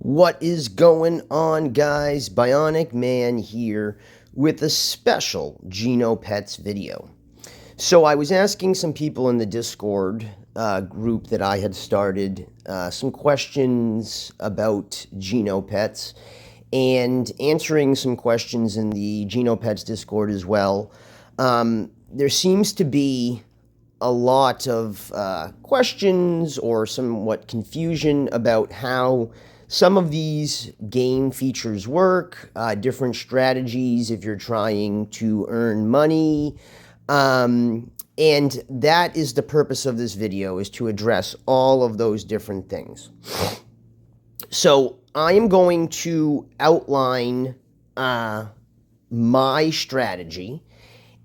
What is going on, guys? Bionic Man here with a special Genopets video. So I was asking some people in the Discord group that I had started some questions about Genopets and answering some questions in the Genopets Discord as well. There seems to be a lot of questions or somewhat confusion about how some of these game features work, different strategies if you're trying to earn money. And that is the purpose of this video, is to address all of those different things. So I am going to outline my strategy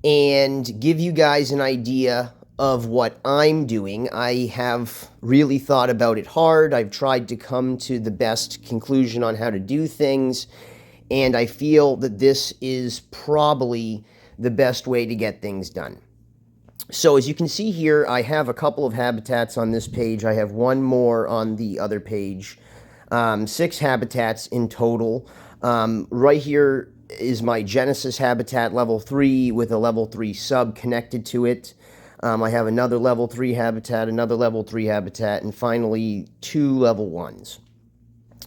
and give you guys an idea of what I'm doing. I have really thought about it hard. I've tried to come to the best conclusion on how to do things, and I feel that this is probably the best way to get things done. So as you can see here, I have a couple of habitats on this page. I have one more on the other page. 6 habitats in total. Right here is my Genesis habitat level 3 with a level 3 sub connected to it. I have another level 3 habitat, another level 3 habitat, and finally 2 level 1s.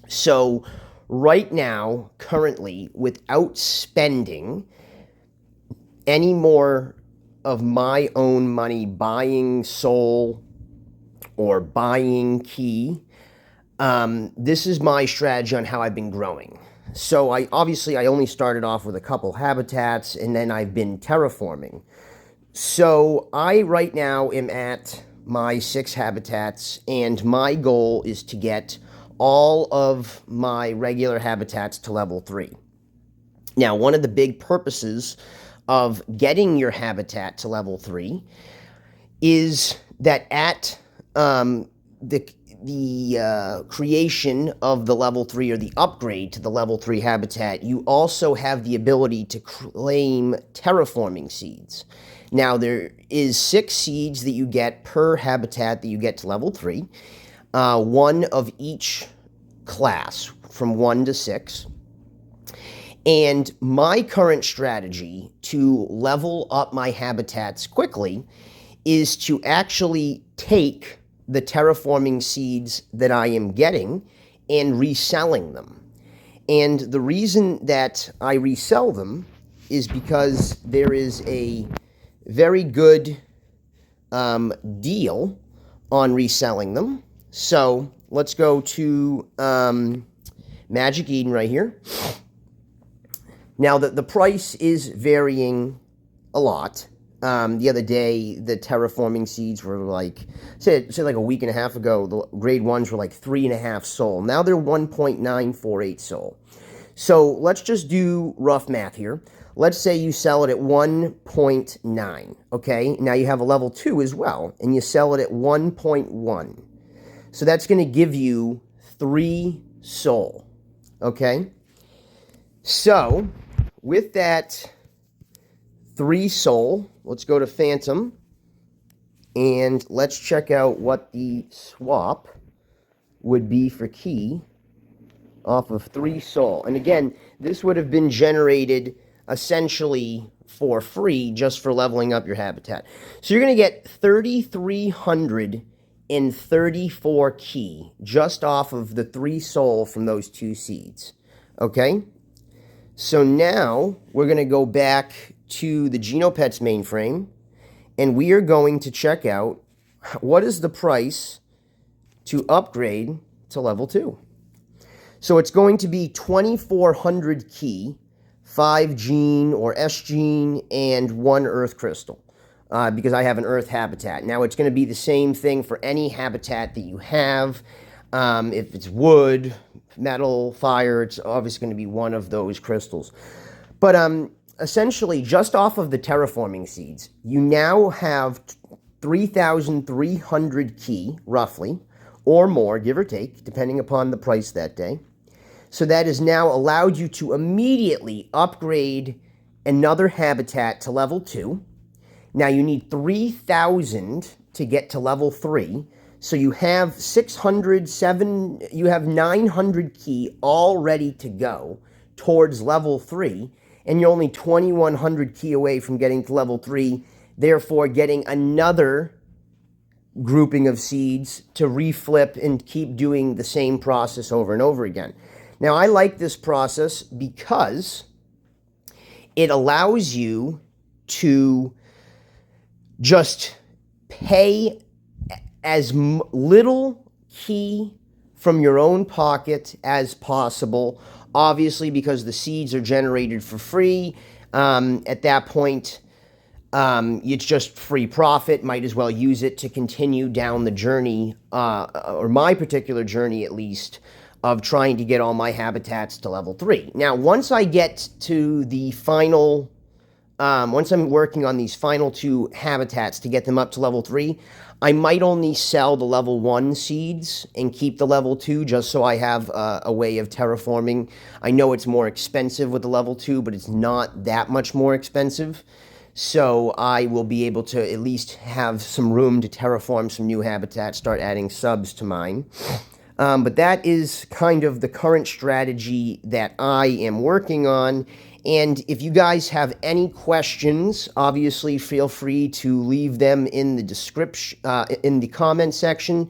So right now, currently, without spending any more of my own money buying soul or buying key, this is my strategy on how I've been growing. So I only started off with a couple habitats, and then I've been terraforming. So I right now am at my 6 habitats, and my goal is to get all of my regular habitats to level 3. Now, one of the big purposes of getting your habitat to level 3 is that at the creation of the level 3 or the upgrade to the level 3 habitat, you also have the ability to claim terraforming seeds. Now, there is 6 seeds that you get per habitat that you get to level 3, 1 of each class from 1 to 6. And my current strategy to level up my habitats quickly is to actually take the terraforming seeds that I am getting and reselling them. And the reason that I resell them is because there is a very good deal on reselling them. So let's go to Magic Eden right here. Now, the price is varying a lot. The other day, the terraforming seeds were like, say like a week and a half ago, the grade 1s were like 3.5 soul. Now they're 1.948 soul. So let's just do rough math here. Let's say you sell it at 1.9, okay? Now you have a level 2 as well, and you sell it at 1.1. So that's going to give you 3 soul, okay? So with that 3 soul, let's go to Phantom, and let's check out what the swap would be for key off of 3 soul. And again, this would have been generated essentially for free just for leveling up your habitat. So you're going to get 3,334 key just off of the 3 soul from those 2 seeds. Okay? So now we're going to go back to the Genopets mainframe, and we are going to check out what is the price to upgrade to level 2. So it's going to be 2,400 key, 5 gene or S gene, and 1 earth crystal, because I have an earth habitat. Now it's going to be the same thing for any habitat that you have. If it's wood, metal, fire, it's obviously going to be one of those crystals. But essentially, just off of the terraforming seeds, you now have 3,300 key, roughly, or more, give or take, depending upon the price that day. So that has now allowed you to immediately upgrade another habitat to level 2. Now you need 3,000 to get to level 3. So you have 900 key all ready to go towards level 3, and you're only 2100 key away from getting to level 3, therefore getting another grouping of seeds to reflip and keep doing the same process over and over again. Now, I like this process because it allows you to just pay as little key from your own pocket as possible. Obviously, because the seeds are generated for free, at that point, it's just free profit. Might as well use it to continue down the journey, or my particular journey at least, of trying to get all my habitats to level 3. Now, once I get to the final, once I'm working on these final 2 habitats to get them up to level 3, I might only sell the level 1 seeds and keep the level 2 just so I have a way of terraforming. I know it's more expensive with the level 2, but it's not that much more expensive. So I will be able to at least have some room to terraform some new habitats, start adding subs to mine. But that is kind of the current strategy that I am working on. And if you guys have any questions, obviously feel free to leave them in the description, in the comment section.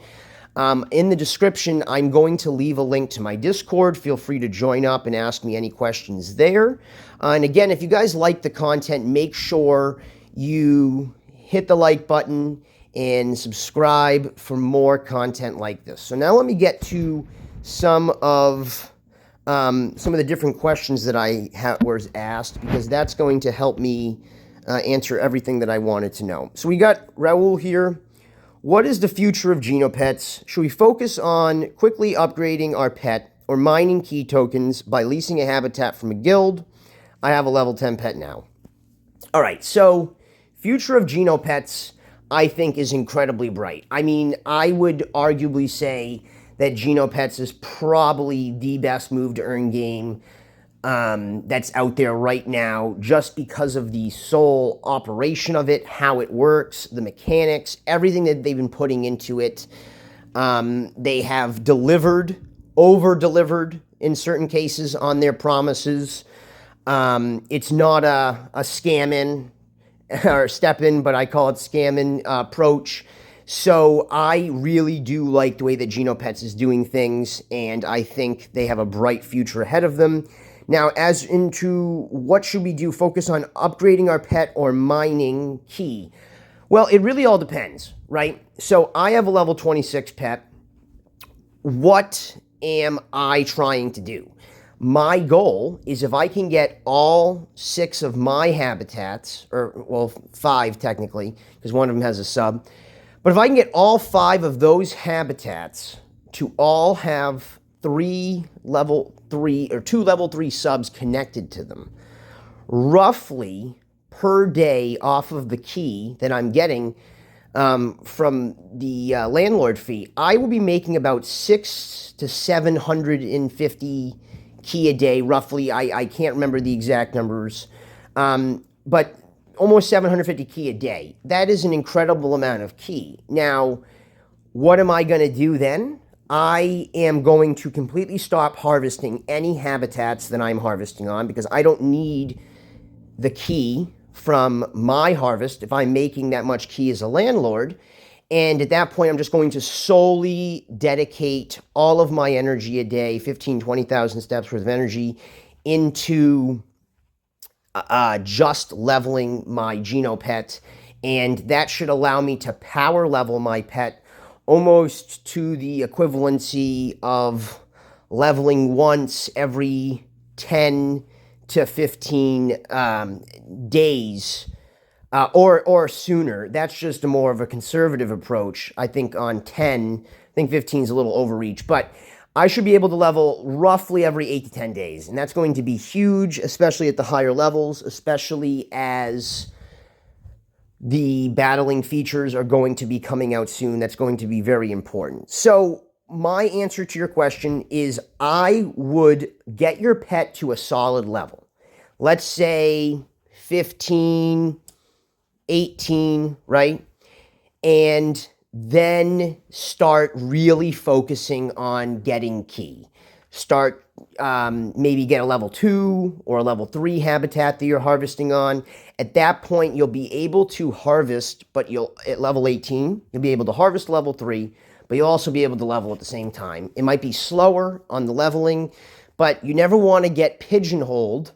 In the description, I'm going to leave a link to my Discord. Feel free to join up and ask me any questions there. And again, if you guys like the content, make sure you hit the like button and subscribe for more content like this. So now let me get to some of the different questions that I was asked, because that's going to help me answer everything that I wanted to know. So we got Raul here. What is the future of Genopets? Should we focus on quickly upgrading our pet or mining key tokens by leasing a habitat from a guild? I have a level 10 pet now. All right, so future of Genopets, I think, is incredibly bright. I mean, I would arguably say that Genopets is probably the best move to earn game that's out there right now, just because of the sole operation of it, how it works, the mechanics, everything that they've been putting into it. They have delivered, over-delivered in certain cases on their promises. It's not a scam-in or step-in, but I call it scam-in approach. So I really do like the way that Genopets is doing things, and I think they have a bright future ahead of them. Now, as into what should we do, focus on upgrading our pet or mining key? Well, it really all depends, right? So I have a level 26 pet. What am I trying to do? My goal is, if I can get all 6 of my habitats, or, well, 5 technically, because one of them has a sub, but if I can get all 5 of those habitats to all have 2 level 3 subs connected to them, roughly per day off of the key that I'm getting from the landlord fee, I will be making about 600 to 750 key a day, roughly. I can't remember the exact numbers, but almost 750 key a day. That is an incredible amount of key. Now, what am I going to do then? I am going to completely stop harvesting any habitats that I'm harvesting on, because I don't need the key from my harvest if I'm making that much key as a landlord. And at that point, I'm just going to solely dedicate all of my energy a day, 15, 20,000 steps worth of energy, into just leveling my Genopet. And that should allow me to power level my pet almost to the equivalency of leveling once every 10 to 15 days, or sooner. That's just a more of a conservative approach. I think on 10, I think 15 is a little overreach, but I should be able to level roughly every 8 to 10 days. And that's going to be huge, especially at the higher levels, especially as the battling features are going to be coming out soon. That's going to be very important. So my answer to your question is, I would get your pet to a solid level. Let's say 15, 18, right? And then start really focusing on getting key. Start maybe get a level 2 or a level 3 habitat that you're harvesting on. At that point, you'll be able to harvest, but at level 18, you'll be able to harvest level 3, but you'll also be able to level at the same time. It might be slower on the leveling, but you never want to get pigeonholed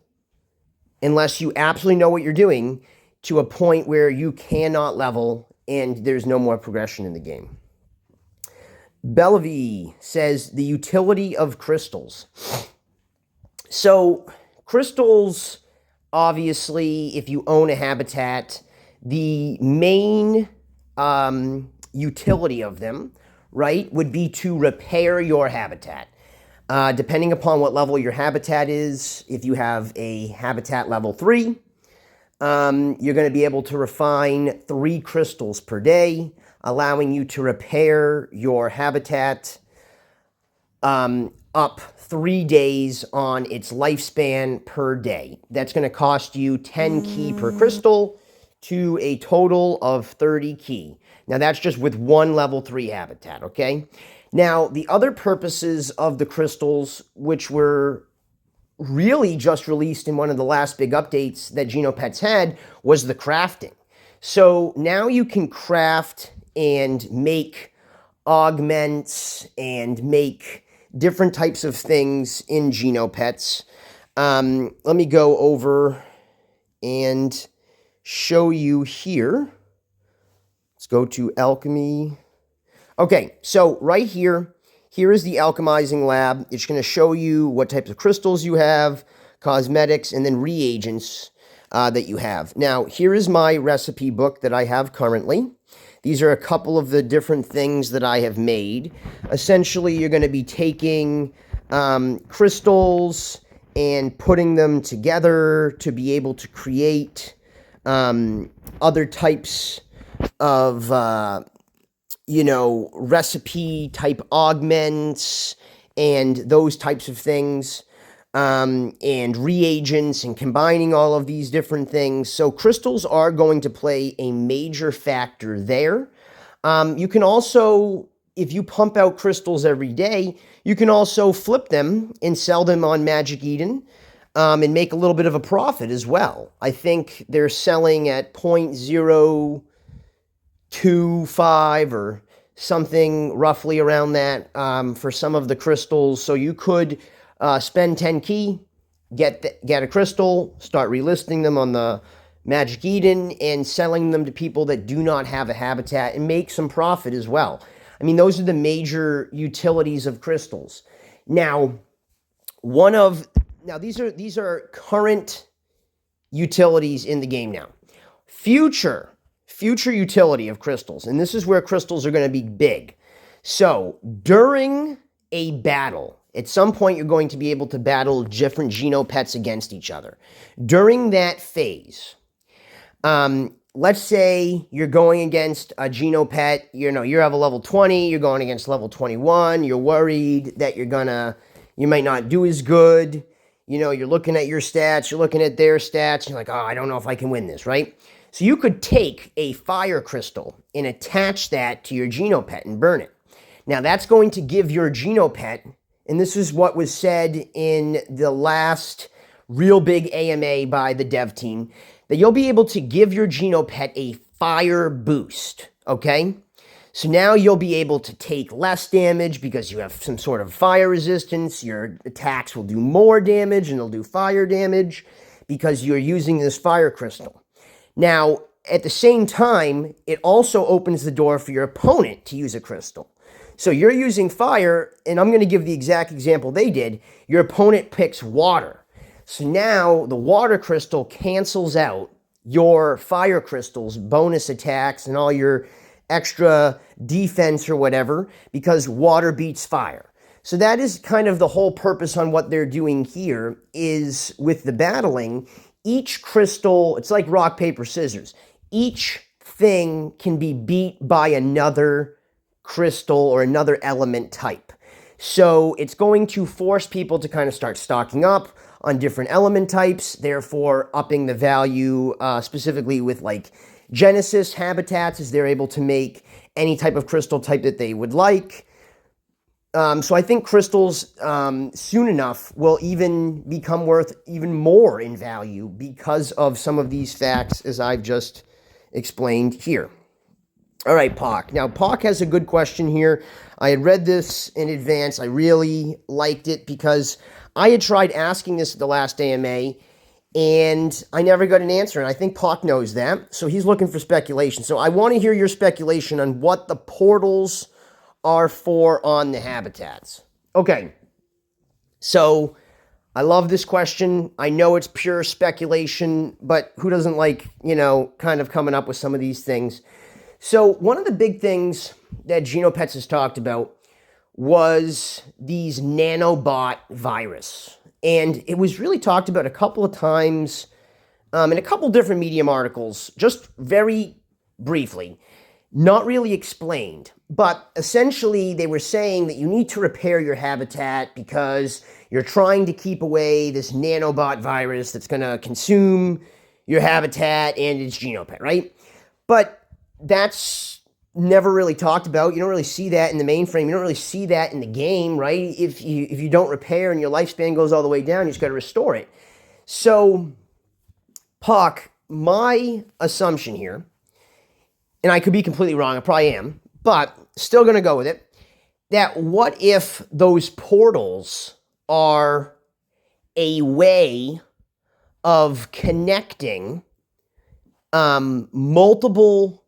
unless you absolutely know what you're doing to a point where you cannot level and there's no more progression in the game. Bellevue says the utility of crystals. So crystals, obviously, if you own a habitat, the main utility of them, right, would be to repair your habitat. Depending upon what level your habitat is, if you have a habitat level 3, you're going to be able to refine 3 crystals per day, allowing you to repair your habitat up 3 days on its lifespan per day. That's going to cost you 10 key per crystal to a total of 30 key. Now, that's just with one level 3 habitat, okay? Now, the other purposes of the crystals, which were really just released in one of the last big updates that Genopets had, was the crafting. So now you can craft and make augments and make different types of things in Genopets. Let me go over and show you here. Let's go to alchemy. Okay, so right here is the alchemizing lab. It's going to show you what types of crystals you have, cosmetics, and then reagents that you have. Now, here is my recipe book that I have currently. These are a couple of the different things that I have made. Essentially, you're going to be taking crystals and putting them together to be able to create other types of recipe type augments and those types of things, and reagents, and combining all of these different things. So crystals are going to play a major factor there. You can also, if you pump out crystals every day, you can also flip them and sell them on Magic Eden, and make a little bit of a profit as well. I think they're selling at 0.025 or something roughly around that for some of the crystals. So you could spend 10 key, get a crystal, start relisting them on the Magic Eden and selling them to people that do not have a habitat and make some profit as well. I mean, those are the major utilities of crystals. Now, these are current utilities in the game now. Future utility of crystals, and this is where crystals are going to be big. So during a battle, at some point you're going to be able to battle different Genopets against each other. During that phase, let's say you're going against a Genopet, you have a level 20, you're going against level 21, you're worried that you might not do as good. You're looking at your stats, you're looking at their stats, and you're like, oh, I don't know if I can win this, right? So you could take a fire crystal and attach that to your Genopet and burn it. Now that's going to give your Genopet, and this is what was said in the last real big AMA by the dev team, that you'll be able to give your Genopet a fire boost, okay? So now you'll be able to take less damage because you have some sort of fire resistance. Your attacks will do more damage and they'll do fire damage because you're using this fire crystal. Now, at the same time, it also opens the door for your opponent to use a crystal. So you're using fire, and I'm going to give the exact example they did. Your opponent picks water. So now the water crystal cancels out your fire crystal's bonus attacks and all your extra defense or whatever, because water beats fire. So that is kind of the whole purpose on what they're doing here, is with the battling. Each crystal, it's like rock, paper, scissors. Each thing can be beat by another crystal or another element type. So it's going to force people to kind of start stocking up on different element types, therefore upping the value, specifically with like Genesis habitats is they're able to make any type of crystal type that they would like. So I think crystals soon enough will even become worth even more in value because of some of these facts as I've just explained here. All right, Pock. Now, Pock has a good question here. I had read this in advance. I really liked it because I had tried asking this at the last AMA, and I never got an answer, and I think Pock knows that, so he's looking for speculation. So I want to hear your speculation on what the portals are for on the habitats. Okay, so I love this question. I know it's pure speculation, but who doesn't like, kind of coming up with some of these things? So one of the big things that Genopets has talked about was these nanobot virus. And it was really talked about a couple of times in a couple different Medium articles, just very briefly, not really explained. But essentially, they were saying that you need to repair your habitat because you're trying to keep away this nanobot virus that's going to consume your habitat and its genopet, right? But that's never really talked about. You don't really see that in the mainframe. You don't really see that in the game, right? If you don't repair and your lifespan goes all the way down, you just got to restore it. So, Puck, my assumption here, and I could be completely wrong, I probably am, but still going to go with it, that what if those portals are a way of connecting multiple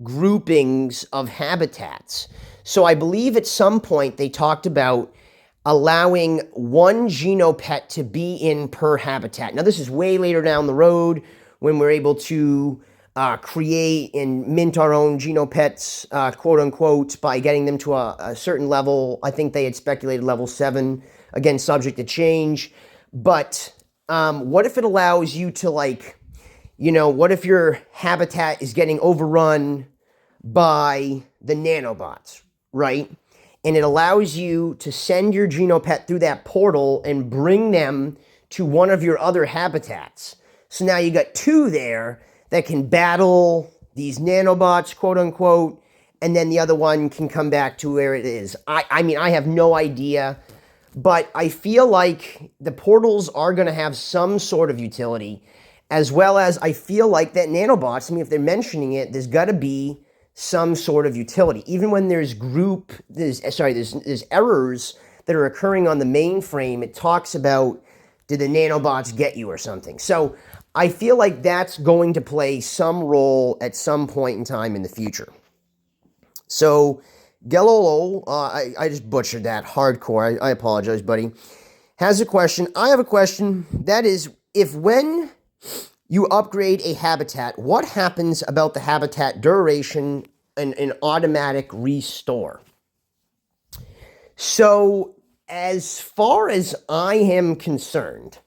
groupings of habitats. So I believe at some point they talked about allowing one genopet to be in per habitat. Now this is way later down the road when we're able to create and mint our own genopets, quote unquote, by getting them to a certain level. I think they had speculated level 7, again, subject to change. But what if it allows you to what if your habitat is getting overrun by the nanobots, right? And it allows you to send your genopet through that portal and bring them to one of your other habitats. So now you got 2 there that can battle these nanobots, quote unquote, and then the other one can come back to where it is. I mean, I have no idea, but I feel like the portals are going to have some sort of utility. As well as I feel like that nanobots, if they're mentioning it, there's got to be some sort of utility. Even when there's errors that are occurring on the mainframe, it talks about, did the nanobots get you or something? So I feel like that's going to play some role at some point in time in the future. So Gelolo, I just butchered that hardcore. I apologize, buddy. Has a question. I have a question. That is, when you upgrade a habitat, what happens about the habitat duration and an automatic restore? So, as far as I am concerned,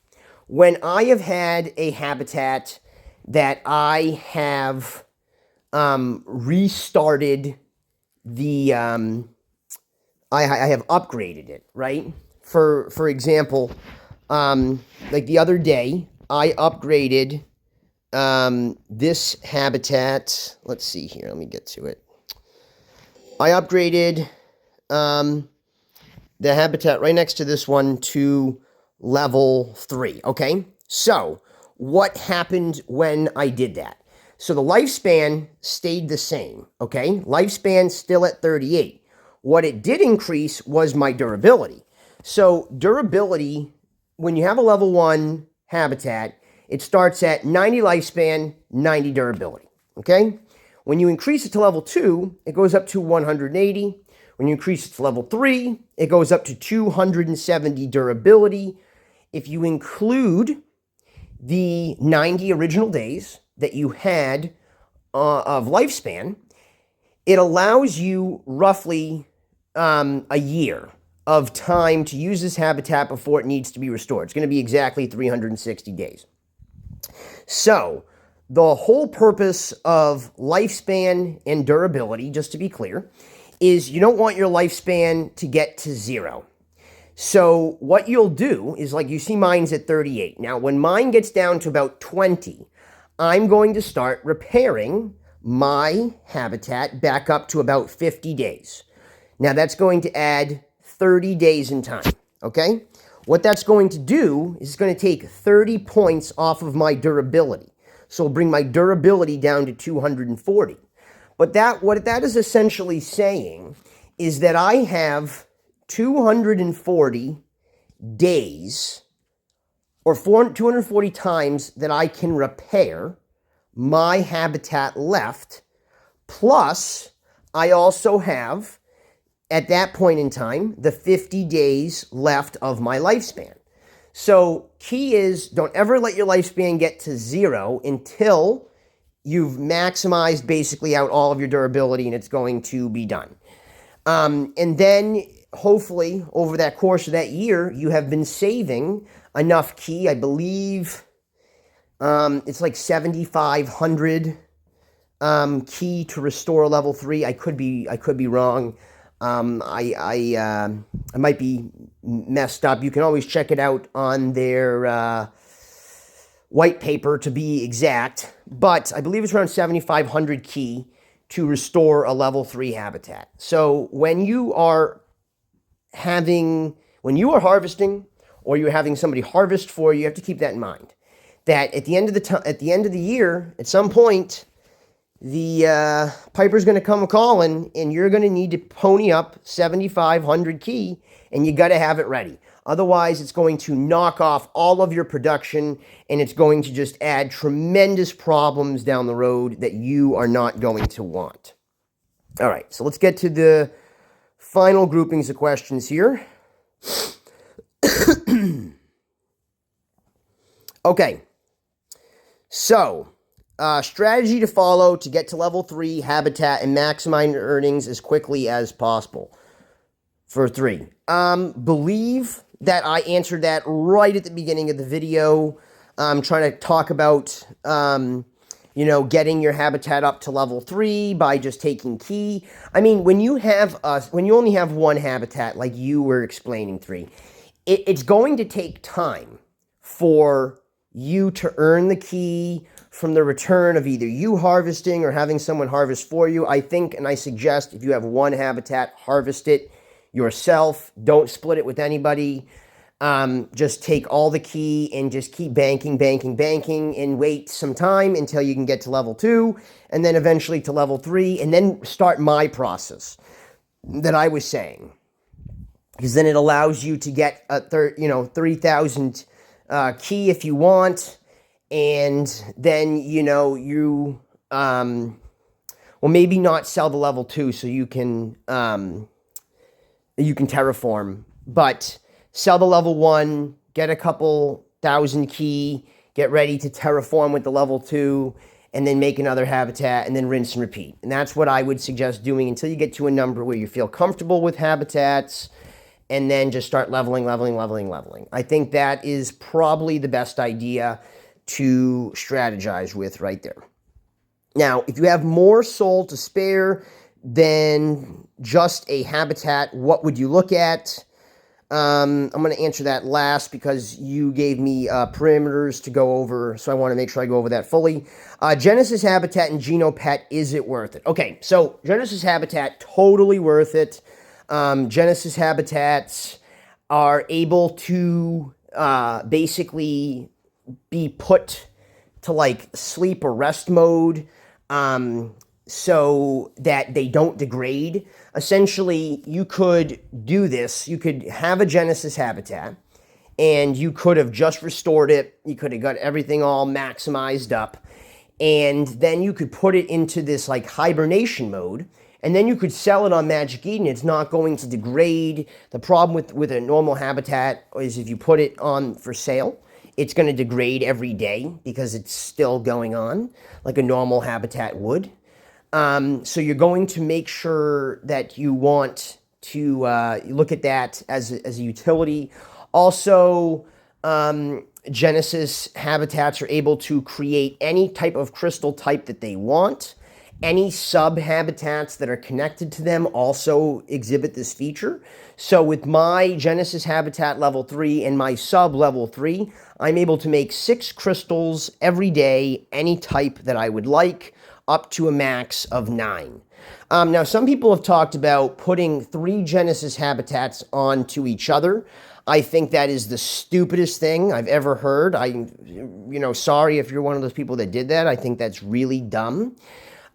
when I have had a habitat that I have restarted the, I have upgraded it, right? For example, like the other day, I upgraded this habitat. Let's see here. Let me get to it. I upgraded the habitat right next to this one to level 3. Okay. So what happened when I did that? So the lifespan stayed the same. Okay. Lifespan still at 38. What it did increase was my durability. So durability, when you have a level 1 habitat, it starts at 90 lifespan, 90 durability, okay? When you increase it to level 2, it goes up to 180. When you increase it to level 3, it goes up to 270 durability. If you include the 90 original days that you had of lifespan, it allows you roughly a year of time to use this habitat before it needs to be restored. It's going to be exactly 360 days. So, the whole purpose of lifespan and durability, just to be clear, is you don't want your lifespan to get to 0. So, what you'll do is, like you see mine's at 38. Now, when mine gets down to about 20, I'm going to start repairing my habitat back up to about 50 days. Now that's going to add 30 days in time, okay? What that's going to do is it's going to take 30 points off of my durability. So it'll bring my durability down to 240. But what that is essentially saying is that I have 240 days or 240 times that I can repair my habitat left. Plus, I also have, at that point in time, the 50 days left of my lifespan. So key is, don't ever let your lifespan get to 0 until you've maximized basically out all of your durability and it's going to be done. And then hopefully over that course of that year, you have been saving enough key. I believe it's like 7,500 key to restore level 3. I could be wrong. I might be messed up. You can always check it out on their white paper to be exact, but I believe it's around 7,500 key to restore a level 3 habitat. So when you are harvesting or you're having somebody harvest for you, you have to keep that in mind. That at the end of the year, at some point, the piper's going to come calling, and you're going to need to pony up 7,500 key, and you got to have it ready. Otherwise, it's going to knock off all of your production, and it's going to just add tremendous problems down the road that you are not going to want. All right, so let's get to the final groupings of questions here. Okay, so strategy to follow to get to level 3 habitat and maximize earnings as quickly as possible. For 3. Believe that I answered that right at the beginning of the video. I'm trying to talk about, getting your habitat up to level 3 by just taking key. I mean, when you only have one habitat, like you were explaining, 3, it's going to take time for you to earn the key from the return of either you harvesting or having someone harvest for you. I think, and I suggest, if you have one habitat, harvest it yourself. Don't split it with anybody. Just take all the key and just keep banking, and wait some time until you can get to level 2, and then eventually to level 3, and then start my process that I was saying. Because then it allows you to get 3,000 key if you want, and then maybe not sell the level 2 so you can terraform, but sell the level 1, get a couple thousand key, get ready to terraform with the level 2, and then make another habitat, and then rinse and repeat. And that's what I would suggest doing until you get to a number where you feel comfortable with habitats, and then just start leveling. I think that is probably the best idea to strategize with right there. Now, if you have more soul to spare than just a habitat, what would you look at? I'm going to answer that last because you gave me parameters to go over, so I want to make sure I go over that fully. Genesis Habitat and Genopet, is it worth it? Okay, so Genesis Habitat, totally worth it. Genesis Habitats are able to basically be put to like sleep or rest mode so that they don't degrade. Essentially, you could do this. You could have a Genesis habitat and you could have just restored it. You could have got everything all maximized up, and then you could put it into this like hibernation mode, and then you could sell it on Magic Eden. It's not going to degrade. The problem with a normal habitat is if you put it on for sale, it's going to degrade every day because it's still going on like a normal habitat would. So you're going to make sure that you want to look at that as a utility. Also, Genesis habitats are able to create any type of crystal type that they want. Any sub-habitats that are connected to them also exhibit this feature. So with my Genesis habitat level 3 and my sub level 3, I'm able to make 6 crystals every day, any type that I would like. up to a max of 9. Now, some people have talked about putting 3 Genesis habitats onto each other. I think that is the stupidest thing I've ever heard. Sorry if you're one of those people that did that. I think that's really dumb.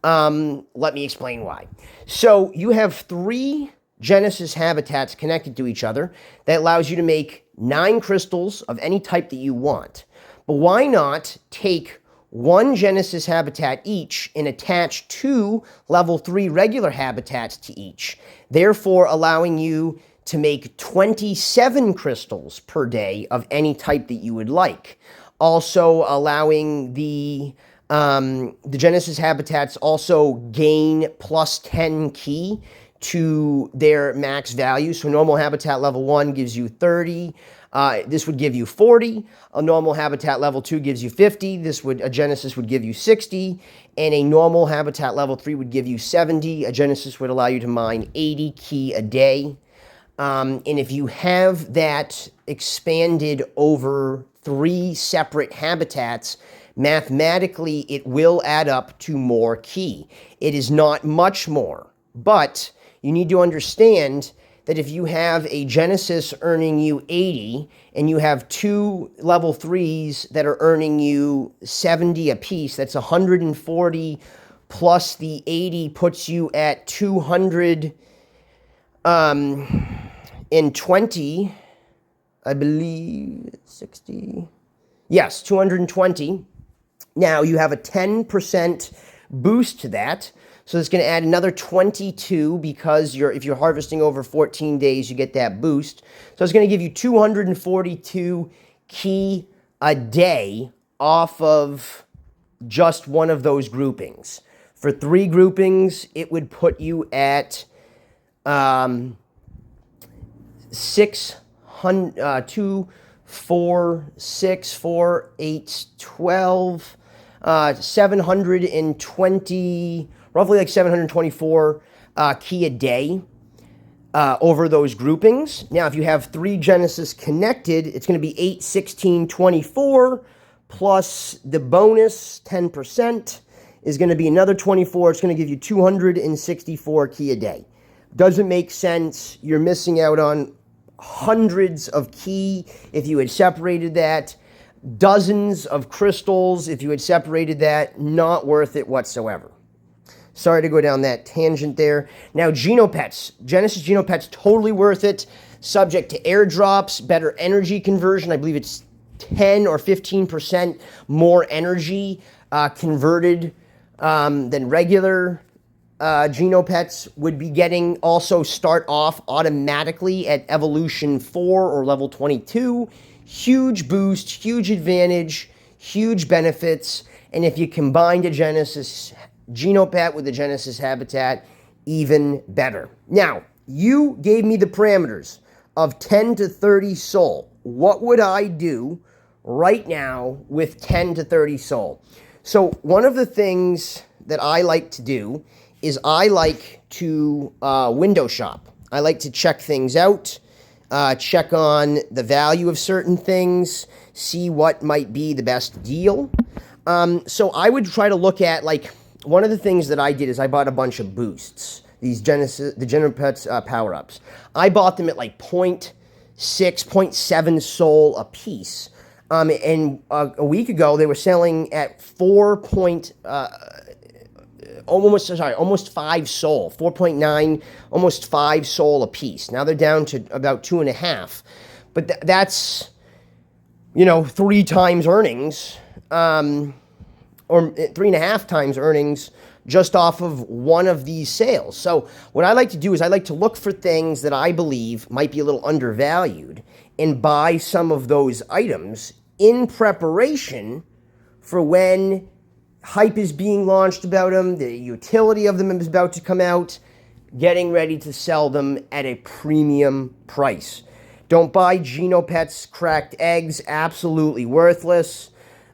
Let me explain why. So you have 3 Genesis habitats connected to each other. That allows you to make 9 crystals of any type that you want. But why not take 1 Genesis habitat each and attach 2 level 3 regular habitats to each, therefore allowing you to make 27 crystals per day of any type that you would like. Also allowing the Genesis habitats also gain plus 10 key to their max value. So normal habitat level 1 gives you 30. This would give you 40. A normal habitat level 2 gives you 50. A Genesis would give you 60. And a normal habitat level 3 would give you 70. A Genesis would allow you to mine 80 key a day. And if you have that expanded over 3 separate habitats, mathematically it will add up to more key. It is not much more, but you need to understand that if you have a Genesis earning you 80 and you have 2 level 3s that are earning you 70 apiece, that's 140 plus the 80 puts you at 220, I believe, 60. Yes, 220. Now you have a 10% boost to that. So it's going to add another 22 because if you're harvesting over 14 days, you get that boost. So it's going to give you 242 key a day off of just one of those groupings. For 3 groupings, it would put you at 600, 2, 4, 6, 4, 8, 12, 720, roughly like 724 key a day over those groupings. Now, if you have 3 Genesis connected, it's going to be 8, 16, 24, plus the bonus 10% is going to be another 24. It's going to give you 264 key a day. Doesn't make sense. You're missing out on hundreds of key if you had separated that. Dozens of crystals if you had separated that. Not worth it whatsoever. Sorry to go down that tangent there. Now, Genopets. Genesis Genopets, totally worth it. Subject to airdrops, better energy conversion. I believe it's 10 or 15% more energy converted than regular Genopets would be getting. Also start off automatically at evolution 4 or level 22. Huge boost, huge advantage, huge benefits. And if you combined a Genesis Genopet with a Genesis habitat, even better. Now, you gave me the parameters of 10 to 30 soul. What would I do right now with 10 to 30 soul? So one of the things that I like to do is I like to window shop. I like to check things out, check on the value of certain things, see what might be the best deal. So I would try to look at, like, one of the things that I did is I bought a bunch of boosts, the Genopets power-ups. I bought them at like 0.6, 0.7 soul a piece. And a week ago, they were selling at almost 5 soul, 4.9, almost 5 soul a piece. Now they're down to about 2.5. But that's, 3 times earnings, or 3.5 times earnings just off of one of these sales. So what I like to do is I like to look for things that I believe might be a little undervalued and buy some of those items in preparation for when hype is being launched about them, the utility of them is about to come out, getting ready to sell them at a premium price. Don't buy Genopets cracked eggs, absolutely worthless.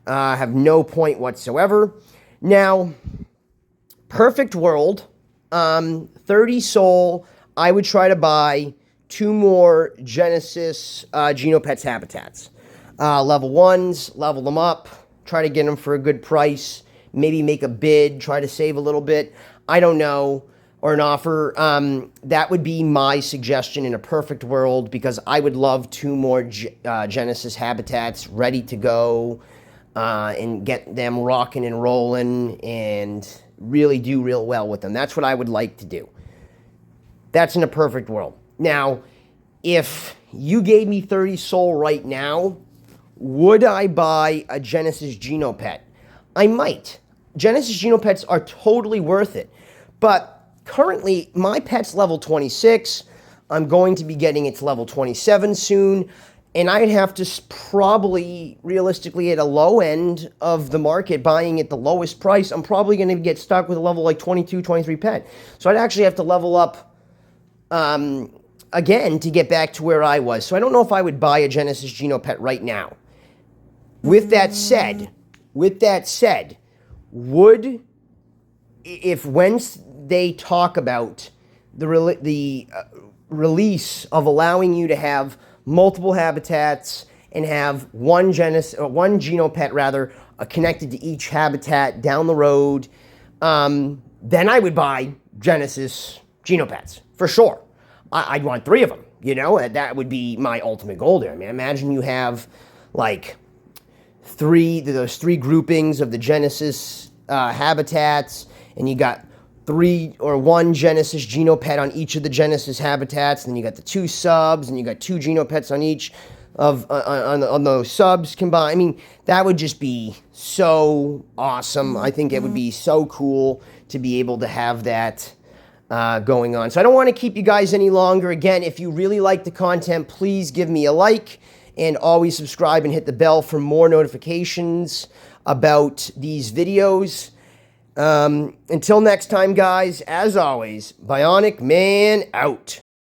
Have no point whatsoever. Now, perfect world, 30 soul, I would try to buy 2 more Genesis Genopets habitats. Level 1s, level them up, try to get them for a good price, maybe make a bid, try to save a little bit. I don't know, or an offer. That would be my suggestion in a perfect world, because I would love 2 more Genesis habitats ready to go, and get them rocking and rolling and really do real well with them. That's what I would like to do. That's in a perfect world. Now, if you gave me 30 soul right now, would I buy a Genesis Genopet? I might. Genesis Genopets are totally worth it. But currently, my pet's level 26. I'm going to be getting its level 27 soon. And I'd have to probably, realistically, at a low end of the market, buying at the lowest price, I'm probably going to get stuck with a level like 22, 23 pet. So I'd actually have to level up again to get back to where I was. So I don't know if I would buy a Genesis Genopet right now. With that said, would, if once they talk about the release of allowing you to have multiple habitats and have one Genopet rather, connected to each habitat down the road, then I would buy Genesis Genopets for sure. I'd want 3 of them. You know, that would be my ultimate goal there. I mean, imagine you have like those 3 groupings of the Genesis habitats, and you got 3 or 1 Genesis Genopet on each of the Genesis habitats, and then you got the 2 subs, and you got 2 Genopets on each of on those subs combined. I mean, that would just be so awesome. I think it would be so cool to be able to have that going on. So I don't want to keep you guys any longer. Again, if you really like the content, please give me a like, and always subscribe and hit the bell for more notifications about these videos. Until next time, guys, as always, Bionic Man out.